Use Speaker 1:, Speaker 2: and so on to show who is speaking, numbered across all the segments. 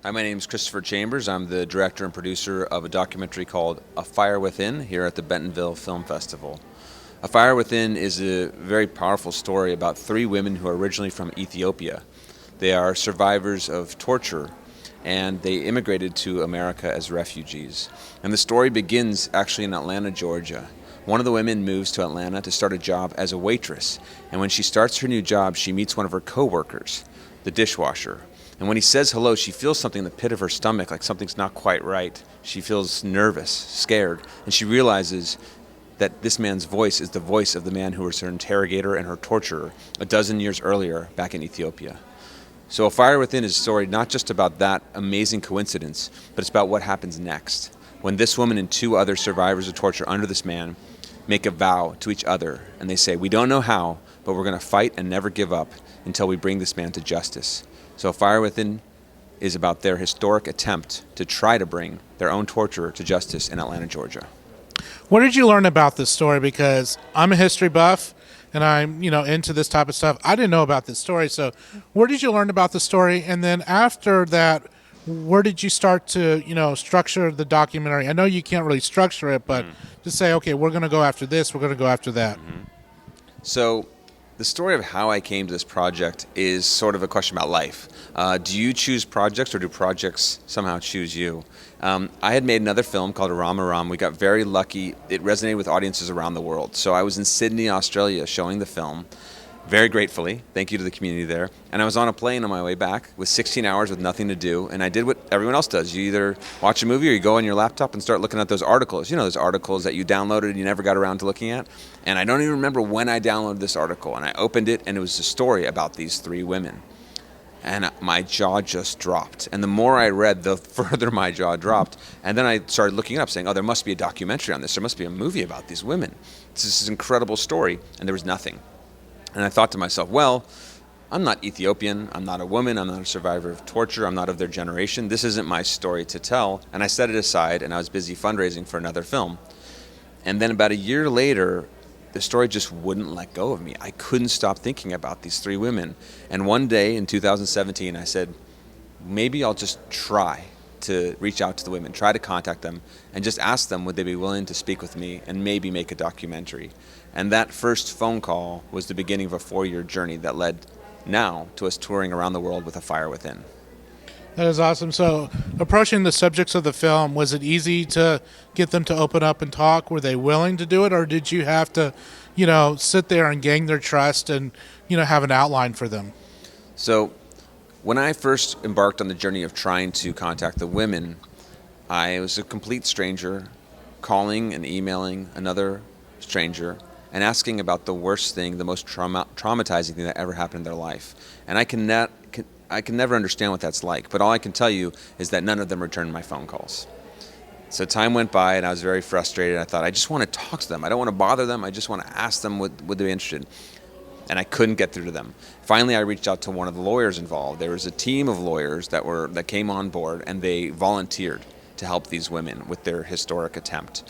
Speaker 1: Hi, my name is Christopher Chambers. I'm the director and producer of a documentary called A Fire Within here at the Bentonville Film Festival. A Fire Within is a very powerful story about three women who are originally from Ethiopia. They are survivors of torture, and they immigrated to America as refugees. And the story begins actually in Atlanta, Georgia. One of the women moves to Atlanta to start a job as a waitress, and when she starts her new job, she meets one of her co-workers, the dishwasher. And when he says hello, she feels something in the pit of her stomach, like something's not quite right. She feels nervous, scared, and she realizes that this man's voice is the voice of the man who was her interrogator and her torturer a dozen years earlier back in Ethiopia. So A Fire Within is a story not just about that amazing coincidence, but it's about what happens next. When this woman and two other survivors of torture under this man make a vow to each other, and they say, we don't know how, but we're going to fight and never give up until we bring this man to justice. So A Fire Within is about their historic attempt to try to bring their own torturer to justice in Atlanta, Georgia.
Speaker 2: Where did you learn about this story? Because I'm a history buff and I'm, into this type of stuff. I didn't know about this story. So where did you learn about the story? And then after that, where did you start to, structure the documentary? I know you can't really structure it, but just say, okay, we're going to go after this, we're going to go after that.
Speaker 1: So the story of how I came to this project is sort of a question about life. Do you choose projects, or do projects somehow choose you? I had made another film called Aram Aram. We got very lucky. It resonated with audiences around the world. So I was in Sydney, Australia, showing the film, very gratefully. Thank you to the community there. And I was on a plane on my way back with 16 hours with nothing to do. And I did what everyone else does. You either watch a movie or you go on your laptop and start looking at those articles. You know, those articles that you downloaded and you never got around to looking at. And I don't even remember when I downloaded this article. And I opened it, and it was a story about these three women. And my jaw just dropped. And the more I read, the further my jaw dropped. And then I started looking it up, saying, oh, there must be a documentary on this. There must be a movie about these women. It's this incredible story. And there was nothing. And I thought to myself, well, I'm not Ethiopian. I'm not a woman. I'm not a survivor of torture. I'm not of their generation. This isn't my story to tell. And I set it aside, and I was busy fundraising for another film. And then about a year later, the story just wouldn't let go of me. I couldn't stop thinking about these three women. And one day in 2017, I said, maybe I'll just try to reach out to the women, try to contact them, and just ask them would they be willing to speak with me and maybe make a documentary. And that first phone call was the beginning of a 4-year journey that led now to us touring around the world with A Fire Within.
Speaker 2: That is awesome. So approaching the subjects of the film, was it easy to get them to open up and talk? Were they willing to do it, or did you have to, sit there and gain their trust and, have an outline for them?
Speaker 1: So when I first embarked on the journey of trying to contact the women, I was a complete stranger calling and emailing another stranger and asking about the worst thing, the most traumatizing thing that ever happened in their life. And I can never understand what that's like, but all I can tell you is that none of them returned my phone calls. So time went by, and I was very frustrated. I thought, I just want to talk to them. I don't want to bother them. I just want to ask them would they be interested. And I couldn't get through to them. Finally, I reached out to one of the lawyers involved. There was a team of lawyers that came on board, and they volunteered to help these women with their historic attempt.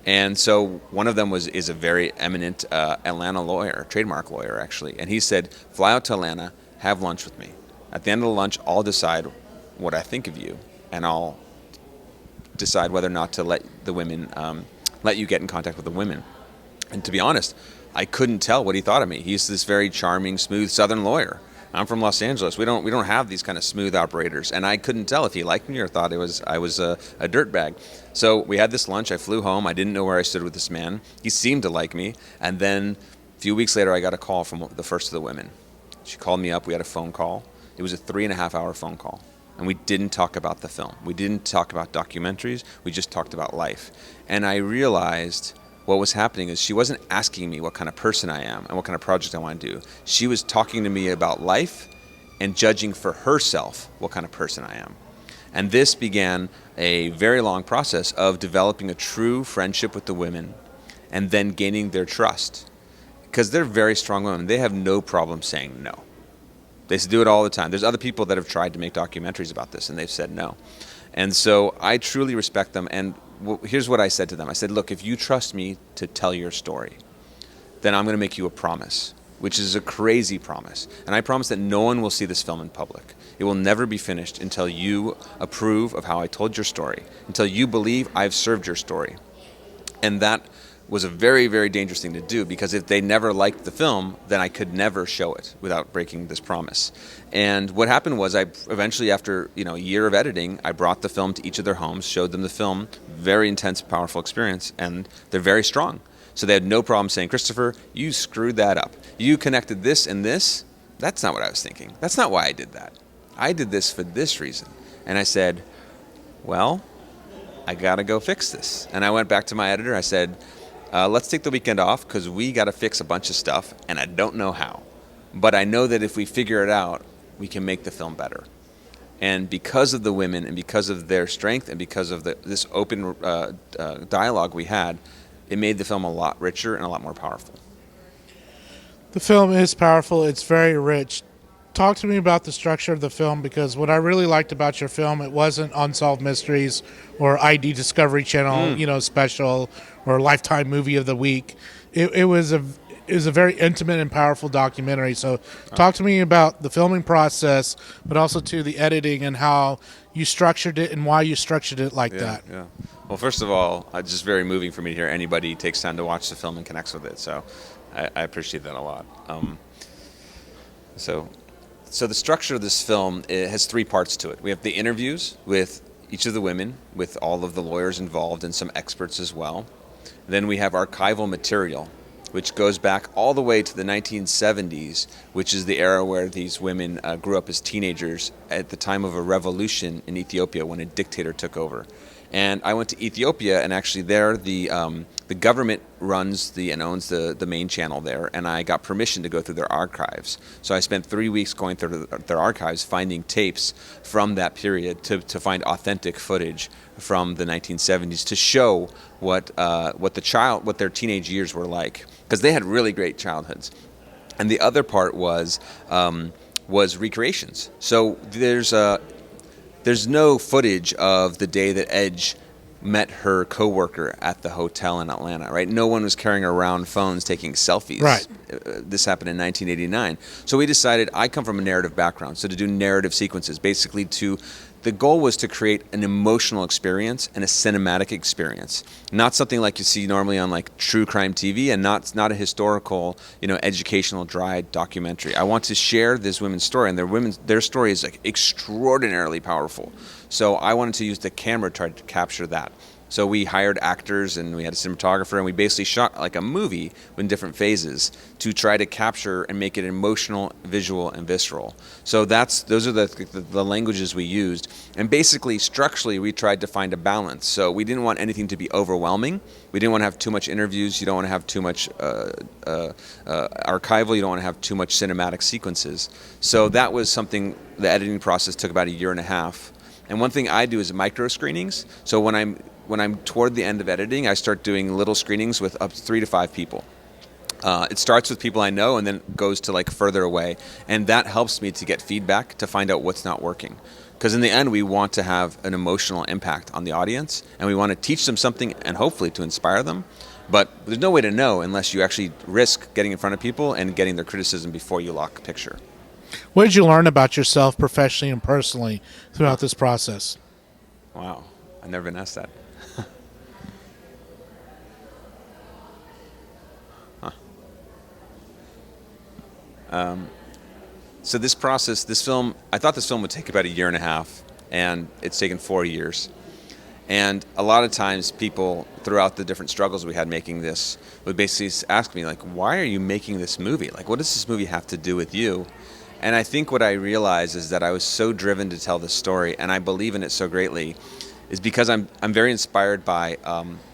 Speaker 1: And so one of them is a very eminent Atlanta lawyer, trademark lawyer actually, and he said, fly out to Atlanta, have lunch with me. At the end of the lunch, I'll decide what I think of you, and I'll decide whether or not to let you get in contact with the women. And to be honest, I couldn't tell what he thought of me. He's this very charming, smooth Southern lawyer. I'm from Los Angeles. We don't have these kind of smooth operators, and I couldn't tell if he liked me or thought I was a dirtbag. So we had this lunch. I flew home. I didn't know where I stood with this man. He seemed to like me, and then a few weeks later, I got a call from the first of the women. She called me up. We had a phone call. It was a 3.5-hour phone call, and we didn't talk about the film. We didn't talk about documentaries. We just talked about life, and I realized what was happening is she wasn't asking me what kind of person I am and what kind of project I want to do. She was talking to me about life and judging for herself what kind of person I am. And this began a very long process of developing a true friendship with the women and then gaining their trust. Because they're very strong women. They have no problem saying no. They do it all the time. There's other people that have tried to make documentaries about this, and they've said no. And so I truly respect them. And here's what I said to them. I said, look, if you trust me to tell your story, then I'm going to make you a promise. which is a crazy promise. And I promise that no one will see this film in public. It will never be finished until you approve of how I told your story, until you believe I've served your story. And that was a very, very dangerous thing to do, because if they never liked the film, then I could never show it without breaking this promise. And what happened was, I eventually, after a year of editing, I brought the film to each of their homes, showed them the film, very intense, powerful experience, and they're very strong. So they had no problem saying, Christopher, you screwed that up. You connected this and this. That's not what I was thinking. That's not why I did that. I did this for this reason. And I said, well, I got to go fix this. And I went back to my editor. I said, let's take the weekend off because we got to fix a bunch of stuff, and I don't know how. But I know that if we figure it out, we can make the film better. And because of the women and because of their strength and because of this open dialogue we had, it made the film a lot richer and a lot more powerful.
Speaker 2: The film is powerful. It's very rich. Talk to me about the structure of the film, because what I really liked about your film, it wasn't Unsolved Mysteries or ID Discovery Channel, special or Lifetime Movie of the Week. It was a very intimate and powerful documentary. So talk to me about the filming process, but also to the editing and how you structured it and why you structured it like that.
Speaker 1: Yeah. Well, first of all, it's just very moving for me to hear anybody takes time to watch the film and connects with it. So I appreciate that a lot. So the structure of this film, it has three parts to it. We have the interviews with each of the women, with all of the lawyers involved and some experts as well. Then we have archival material, which goes back all the way to the 1970s, which is the era where these women grew up as teenagers at the time of a revolution in Ethiopia when a dictator took over. And I went to Ethiopia, and actually there the government runs and owns the main channel there, and I got permission to go through their archives. So I spent 3 weeks going through their archives, finding tapes from that period to find authentic footage from the 1970s to show what their teenage years were like, because they had really great childhoods. And the other part was recreations. So there's no footage of the day that Edge met her coworker at the hotel in Atlanta, right? No one was carrying around phones taking selfies.
Speaker 2: Right.
Speaker 1: This happened in 1989. So we decided, I come from a narrative background, so to do narrative sequences, basically the goal was to create an emotional experience and a cinematic experience, not something like you see normally on like true crime TV, and not a historical, educational dry documentary. I want to share this women's story, and their story is like extraordinarily powerful. So I wanted to use the camera to try to capture that. So we hired actors and we had a cinematographer, and we basically shot like a movie in different phases to try to capture and make it emotional, visual, and visceral. So those are the languages we used. And basically, structurally, we tried to find a balance. So we didn't want anything to be overwhelming. We didn't want to have too much interviews. You don't want to have too much archival. You don't want to have too much cinematic sequences. So that was something, the editing process took about a year and a half. And one thing I do is micro screenings. So when I'm toward the end of editing, I start doing little screenings with up to 3 to 5 people. It starts with people I know and then goes to like further away. And that helps me to get feedback, to find out what's not working. Because in the end, we want to have an emotional impact on the audience, and we want to teach them something and hopefully to inspire them. But there's no way to know unless you actually risk getting in front of people and getting their criticism before you lock a picture.
Speaker 2: What did you learn about yourself professionally and personally throughout this process?
Speaker 1: Wow, I've never been asked that. So this process, I thought this film would take about a year and a half, and it's taken 4 years. And a lot of times people, throughout the different struggles we had making this, would basically ask me, like, why are you making this movie? Like, what does this movie have to do with you? And I think what I realized is that I was so driven to tell this story, and I believe in it so greatly, is because I'm very inspired by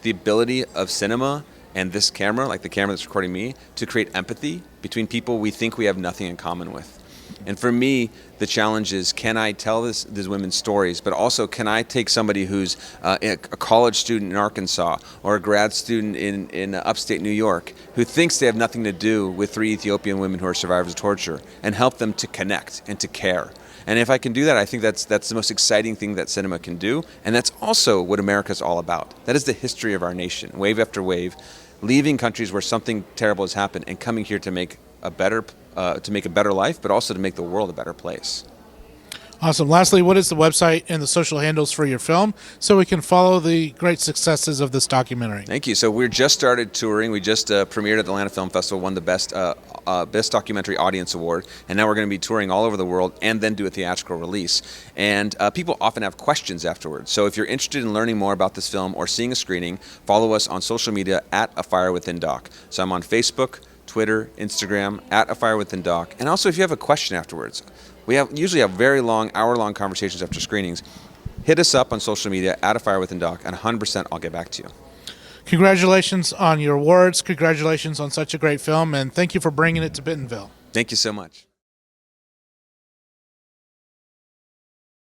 Speaker 1: the ability of cinema and this camera, like the camera that's recording me, to create empathy between people we think we have nothing in common with. And for me, the challenge is, can I tell these women's stories, but also can I take somebody who's a college student in Arkansas or a grad student in upstate New York who thinks they have nothing to do with 3 Ethiopian women who are survivors of torture, and help them to connect and to care. And if I can do that, I think that's the most exciting thing that cinema can do. And that's also what America's all about. That is the history of our nation, wave after wave, leaving countries where something terrible has happened and coming here to make a better to make a better life, but also to make the world a better place.
Speaker 2: Awesome. Lastly, what is the website and the social handles for your film so we can follow the great successes of this documentary?
Speaker 1: Thank you. So we just started touring. We just premiered at the Atlanta Film Festival, won the Best Documentary Audience Award, and now we're going to be touring all over the world and then do a theatrical release. And people often have questions afterwards. So if you're interested in learning more about this film or seeing a screening, follow us on social media at A Fire Within Doc. So I'm on Facebook, Twitter, Instagram, at A Fire Within Doc. And also if you have a question afterwards, we usually have very long, hour-long conversations after screenings. Hit us up on social media at A Fire Within Doc, and 100% I'll get back to you.
Speaker 2: Congratulations on your awards. Congratulations on such a great film, and thank you for bringing it to Bentonville.
Speaker 1: Thank you so much.